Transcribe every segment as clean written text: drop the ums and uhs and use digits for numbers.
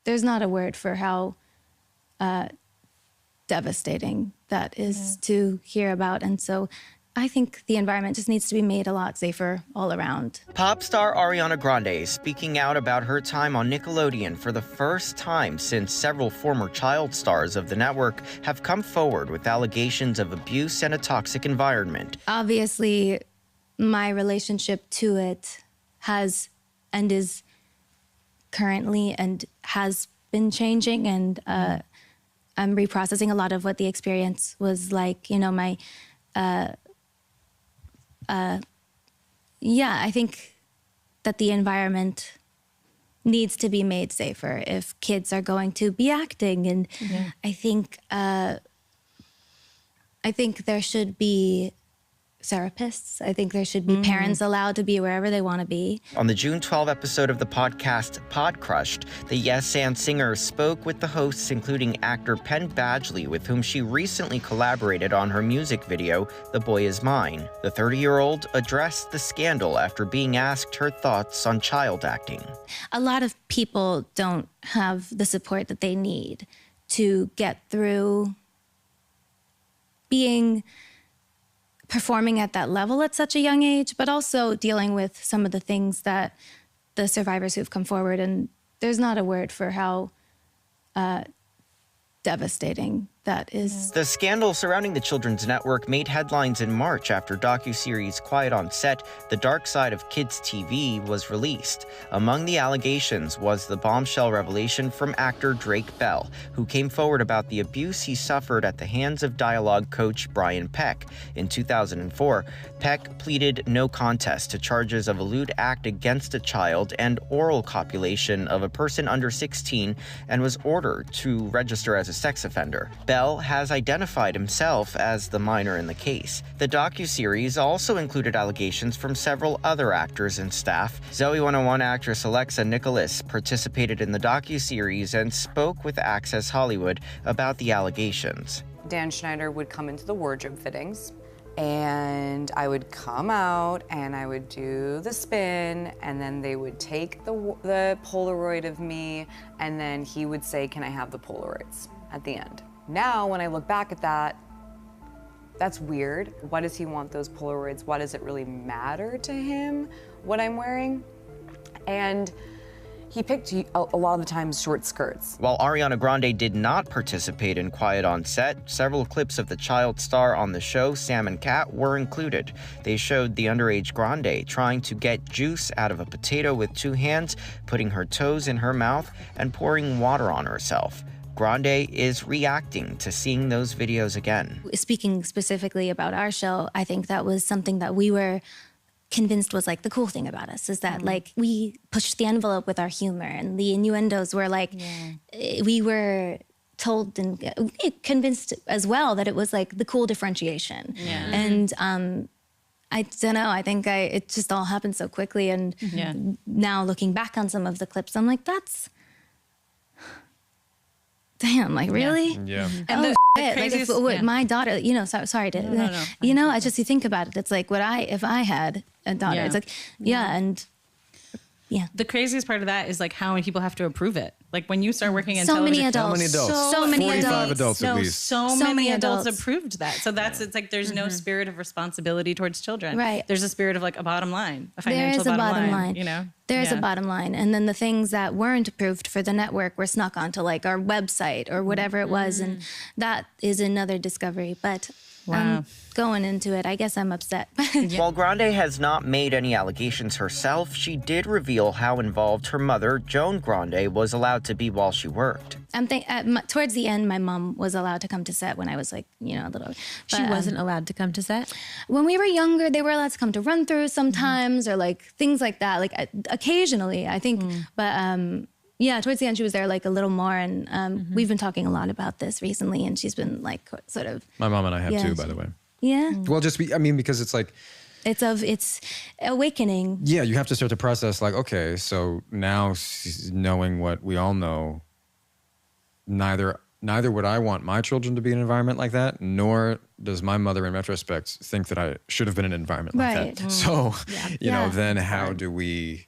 there's not a word for how devastating that is to hear about. And so I think the environment just needs to be made a lot safer all around. Pop star Ariana Grande is speaking out about her time on Nickelodeon for the first time since several former child stars of the network have come forward with allegations of abuse and a toxic environment. Obviously, my relationship to it has and is currently and has been changing, and I'm reprocessing a lot of what the experience was like. You know, I think that the environment needs to be made safer if kids are going to be acting. And I think there should be therapists. I think there should be parents allowed to be wherever they want to be. On the June 12 episode of the podcast Pod Crushed, the Yes and singer spoke with the hosts, including actor Penn Badgley, with whom she recently collaborated on her music video, The Boy Is Mine. The 30-year-old addressed the scandal after being asked her thoughts on child acting. A lot of people don't have the support that they need to get through performing at that level at such a young age, but also dealing with some of the things that the survivors who've come forward, and there's not a word for how devastating that is. The scandal surrounding the Children's Network made headlines in March after docuseries Quiet on Set, The Dark Side of Kids TV was released. Among the allegations was the bombshell revelation from actor Drake Bell, who came forward about the abuse he suffered at the hands of dialogue coach Brian Peck. In 2004, Peck pleaded no contest to charges of a lewd act against a child and oral copulation of a person under 16 and was ordered to register as a sex offender. Bell has identified himself as the minor in the case. The docuseries also included allegations from several other actors and staff. Zoe 101 actress Alexa Nicholas participated in the docuseries and spoke with Access Hollywood about the allegations. Dan Schneider would come into the wardrobe fittings, and I would come out and I would do the spin, and then they would take the Polaroid of me, and then he would say, "Can I have the Polaroids?" at the end. Now, when I look back at that, that's weird. Why does he want those Polaroids? Why does it really matter to him what I'm wearing? And he picked a lot of the times short skirts. While Ariana Grande did not participate in Quiet on Set, several clips of the child star on the show, Sam and Cat, were included. They showed the underage Grande trying to get juice out of a potato with two hands, putting her toes in her mouth, and pouring water on herself. Grande is reacting to seeing those videos again. Speaking specifically about our show, I think that was something that we were convinced was like the cool thing about us, is that like we pushed the envelope with our humor, and the innuendos were like, we were told and convinced as well that it was like the cool differentiation. And I don't know, I think it just all happened so quickly, and now looking back on some of the clips, I'm like, that's, damn, like really? Yeah. And like if my daughter, you know, sorry to, No. you know, I just, you think about it, it's like if I had a daughter, it's like, and The craziest part of that is like how many people have to approve it. Like when you start working in so television. many adults. How many adults? So many 45 adults at No, least. so So many many adults adults. approved that. So that's, it's like there's no spirit of responsibility towards children. Right. There's a spirit of like a bottom line, a There financial is a bottom line. you know? There is a bottom line. And then the things that weren't approved for the network were snuck onto like our website or whatever it was. And that is another discovery. But going into it, I guess I'm upset. While Grande has not made any allegations herself, she did reveal how involved her mother, Joan Grande, was allowed to be while she worked. Towards the end, my mom was allowed to come to set when I was like, you know, a little. She wasn't allowed to come to set? When we were younger, they were allowed to come to run through sometimes, or like things like that, like occasionally, I think. But yeah, towards the end, she was there like a little more. And we've been talking a lot about this recently, and she's been like sort of. My mom and I have too, by the way. Yeah. Well, because it's like. It's awakening. Yeah, you have to start to process like, okay, so now knowing what we all know, neither would I want my children to be in an environment like that, nor does my mother in retrospect think that I should have been in an environment like that. So, you know, then how do we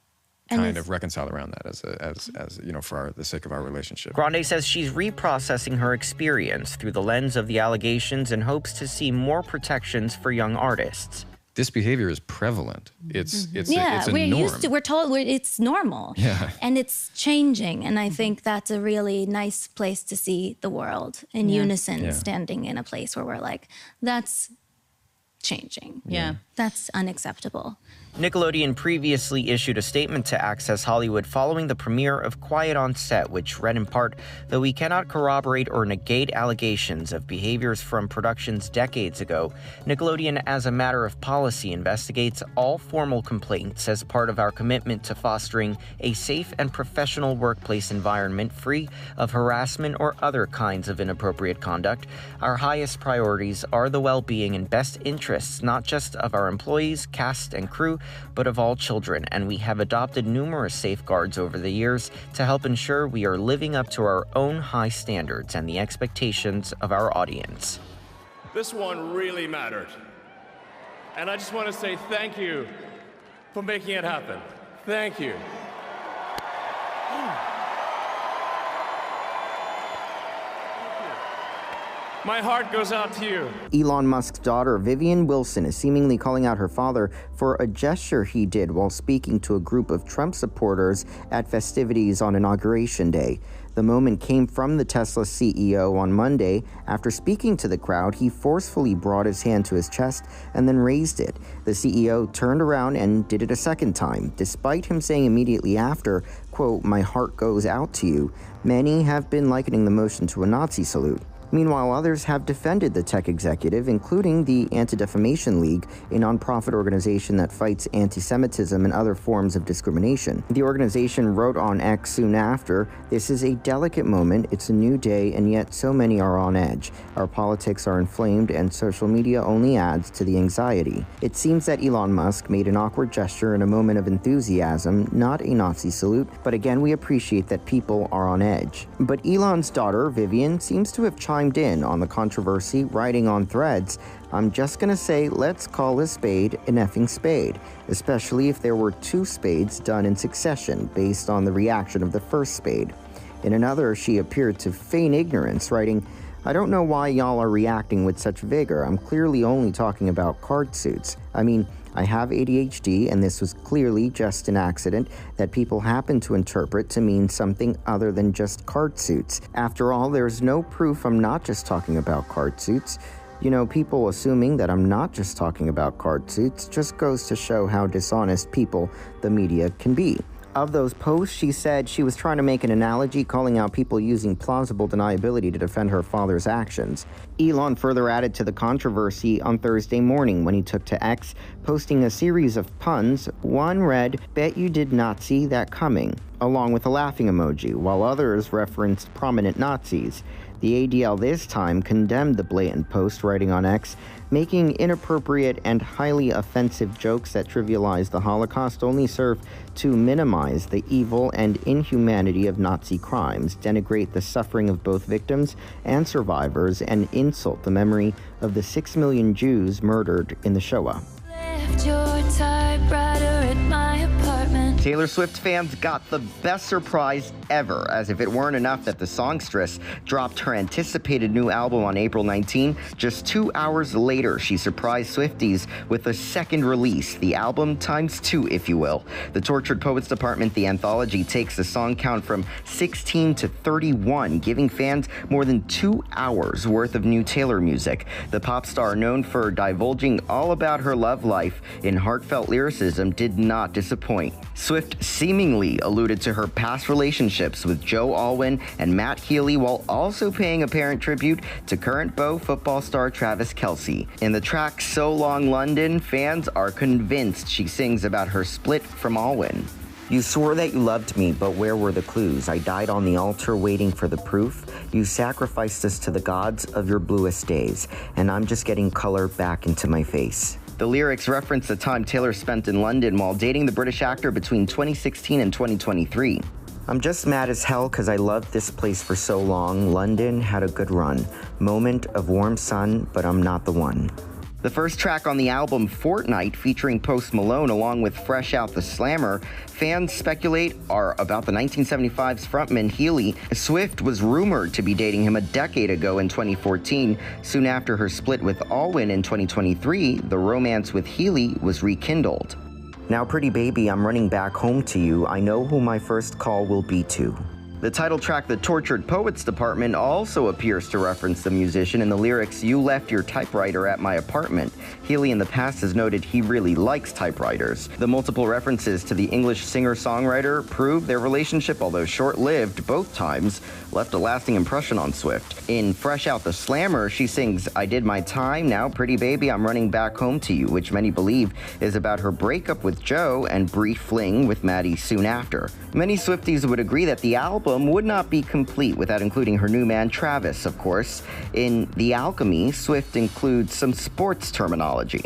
kind of reconcile around that as you know, for the sake of our relationship. Grande says she's reprocessing her experience through the lens of the allegations and hopes to see more protections for young artists. This behavior is prevalent. It's a we're norm. used to. We're told it's normal. Yeah. And it's changing. And I think that's a really nice place to see the world in unison, standing in a place where we're like, that's changing. Yeah. That's unacceptable. Nickelodeon previously issued a statement to Access Hollywood following the premiere of Quiet on Set, which read in part, "Though we cannot corroborate or negate allegations of behaviors from productions decades ago, Nickelodeon, as a matter of policy, investigates all formal complaints as part of our commitment to fostering a safe and professional workplace environment free of harassment or other kinds of inappropriate conduct. Our highest priorities are the well-being and best interests not just of our employees, cast, and crew, but of all children, and we have adopted numerous safeguards over the years to help ensure we are living up to our own high standards and the expectations of our audience." This one really mattered. And I just want to say thank you for making it happen. Thank you. My heart goes out to you. Elon Musk's daughter, Vivian Wilson, is seemingly calling out her father for a gesture he did while speaking to a group of Trump supporters at festivities on Inauguration Day. The moment came from the Tesla CEO on Monday. After speaking to the crowd, he forcefully brought his hand to his chest and then raised it. The CEO turned around and did it a second time, despite him saying immediately after, quote, "My heart goes out to you." Many have been likening the motion to a Nazi salute. Meanwhile, others have defended the tech executive, including the Anti-Defamation League, a nonprofit organization that fights anti-Semitism and other forms of discrimination. The organization wrote on X soon after, "This is a delicate moment, it's a new day, and yet so many are on edge. Our politics are inflamed, and social media only adds to the anxiety." It seems that Elon Musk made an awkward gesture in a moment of enthusiasm, not a Nazi salute, but again, we appreciate that people are on edge. But Elon's daughter, Vivian, seems to have chimed in on the controversy, writing on Threads, "I'm just gonna say, let's call a spade an effing spade, especially if there were two spades done in succession based on the reaction of the first spade." In another, she appeared to feign ignorance, writing, "I don't know why y'all are reacting with such vigor. I'm clearly only talking about card suits. I mean, I have ADHD, and this was clearly just an accident that people happen to interpret to mean something other than just card suits. After all, there's no proof I'm not just talking about card suits. You know, people assuming that I'm not just talking about card suits just goes to show how dishonest people the media can be." Of those posts, she said she was trying to make an analogy, calling out people using plausible deniability to defend her father's actions. Elon further added to the controversy on Thursday morning when he took to X, posting a series of puns. One read, "Bet you did not see that coming," along with a laughing emoji, while others referenced prominent Nazis. The ADL this time condemned the blatant post, writing on X, "Making inappropriate and highly offensive jokes that trivialize the Holocaust only serve to minimize the evil and inhumanity of Nazi crimes, denigrate the suffering of both victims and survivors, and insult the memory of the 6 million Jews murdered in the Shoah." Left your typewriter at my apartment. Taylor Swift fans got the best surprise ever, as if it weren't enough that the songstress dropped her anticipated new album on April 19, just 2 hours later, she surprised Swifties with a second release, the album ×2, if you will. The Tortured Poets Department, the anthology, takes the song count from 16 to 31, giving fans more than 2 hours worth of new Taylor music. The pop star, known for divulging all about her love life in heartfelt lyricism, did not disappoint. Swift seemingly alluded to her past relationships with Joe Alwyn and Matt Healy, while also paying apparent tribute to current Beau football star Travis Kelce. In the track So Long London, fans are convinced she sings about her split from Alwyn. "You swore that you loved me, but where were the clues? I died on the altar waiting for the proof. You sacrificed us to the gods of your bluest days, and I'm just getting color back into my face." The lyrics reference the time Taylor spent in London while dating the British actor between 2016 and 2023. "I'm just mad as hell because I loved this place for so long. London had a good run. Moment of warm sun, but I'm not the one." The first track on the album, Fortnight, featuring Post Malone along with Fresh Out the Slammer, fans speculate are about the 1975's frontman Healy. Swift was rumored to be dating him a decade ago in 2014. Soon after her split with Alwyn in 2023, the romance with Healy was rekindled. Now, pretty baby, I'm running back home to you. I know who my first call will be to. The title track, The Tortured Poets Department, also appears to reference the musician in the lyrics, "You left your typewriter at my apartment." Healy in the past has noted he really likes typewriters. The multiple references to the English singer-songwriter prove their relationship, although short-lived both times, left a lasting impression on Swift. In Fresh Out the Slammer, she sings, "I did my time, now pretty baby, I'm running back home to you," which many believe is about her breakup with Joe and brief fling with Maddie soon after. Many Swifties would agree that the album would not be complete without including her new man Travis, of course. In The Alchemy, Swift includes some sports terminology.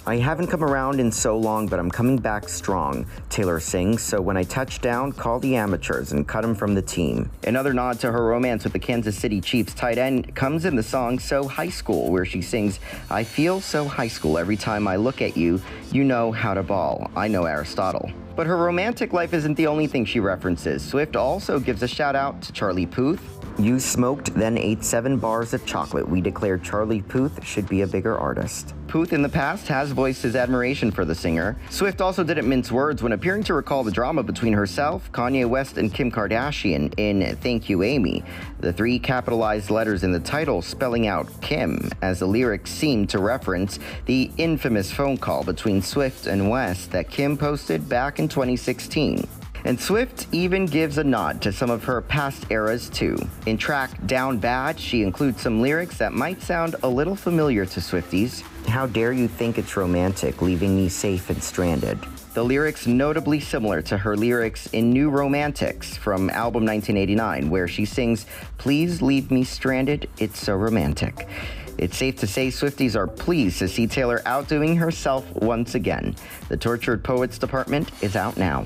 "I haven't come around in so long, but I'm coming back strong," Taylor sings, "so when I touch down, call the amateurs and cut them from the team." Another nod to her romance with the Kansas City Chiefs tight end comes in the song So High School, where she sings, "I feel so high school every time I look at you. You know how to ball. I know Aristotle." But her romantic life isn't the only thing she references. Swift also gives a shout out to Charlie Puth. "You smoked, then ate 7 bars of chocolate. We declare Charlie Puth should be a bigger artist." Puth in the past has voiced his admiration for the singer. Swift also didn't mince words when appearing to recall the drama between herself, Kanye West, and Kim Kardashian in Thank You, Amy. The 3 capitalized letters in the title spelling out Kim, as the lyrics seem to reference the infamous phone call between Swift and West that Kim posted back in 2016. And Swift even gives a nod to some of her past eras too. In track Down Bad, she includes some lyrics that might sound a little familiar to Swifties. "How dare you think it's romantic, leaving me safe and stranded." The lyrics notably similar to her lyrics in New Romantics from album 1989, where she sings, "Please leave me stranded, it's so romantic." It's safe to say Swifties are pleased to see Taylor outdoing herself once again. The Tortured Poets Department is out now.